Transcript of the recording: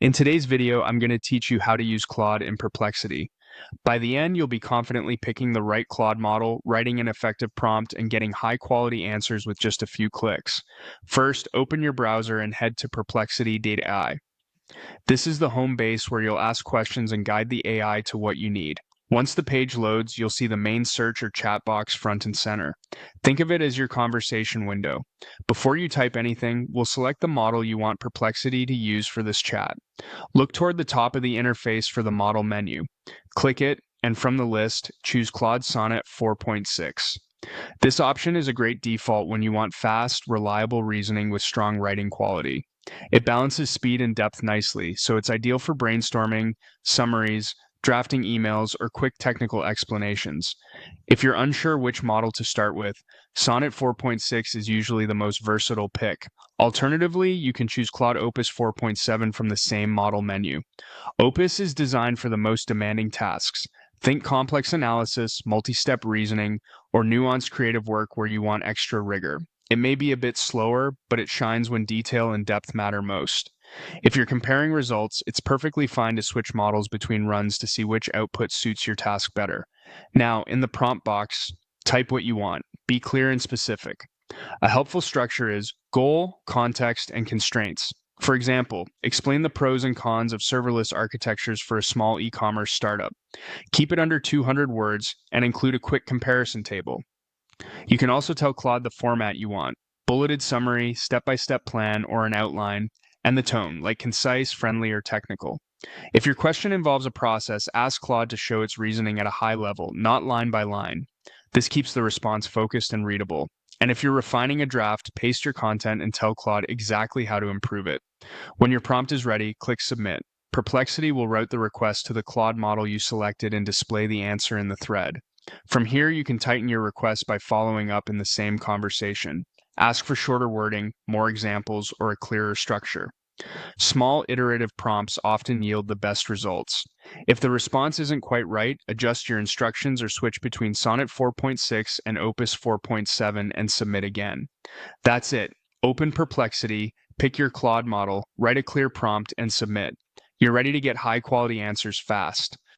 In today's video, I'm going to teach you how to use Claude in Perplexity. By the end, you'll be confidently picking the right Claude model, writing an effective prompt, and getting high-quality answers with just a few clicks. First, open your browser and head to perplexity.ai. This is the home base where you'll ask questions and guide the AI to what you need. Once the page loads, you'll see the main search or chat box front and center. Think of it as your conversation window. Before you type anything, we'll select the model you want Perplexity to use for this chat. Look toward the top of the interface for the model menu. Click it, and from the list, choose Claude Sonnet 4.6. This option is a great default when you want fast, reliable reasoning with strong writing quality. It balances speed and depth nicely, so it's ideal for brainstorming, summaries, drafting emails, or quick technical explanations. If you're unsure which model to start with, Sonnet 4.6 is usually the most versatile pick. Alternatively, you can choose Claude Opus 4.7 from the same model menu. Opus is designed for the most demanding tasks. Think complex analysis, multi-step reasoning, or nuanced creative work where you want extra rigor. It may be a bit slower, but it shines when detail and depth matter most. If you're comparing results, it's perfectly fine to switch models between runs to see which output suits your task better. Now, in the prompt box, type what you want. Be clear and specific. A helpful structure is goal, context, and constraints. For example, explain the pros and cons of serverless architectures for a small e-commerce startup. Keep it under 200 words and include a quick comparison table. You can also tell Claude the format you want: bulleted summary, step-by-step plan, or an outline, and the tone, like concise, friendly, or technical. If your question involves a process, ask Claude to show its reasoning at a high level, not line by line. This keeps the response focused and readable. And if you're refining a draft, paste your content and tell Claude exactly how to improve it. When your prompt is ready, click Submit. Perplexity will route the request to the Claude model you selected and display the answer in the thread. From here, you can tighten your request by following up in the same conversation. Ask for shorter wording, more examples, or a clearer structure. Small iterative prompts often yield the best results. If the response isn't quite right, adjust your instructions or switch between Sonnet 4.6 and Opus 4.7 and submit again. That's it. Open Perplexity, pick your Claude model, write a clear prompt, and submit. You're ready to get high-quality answers fast.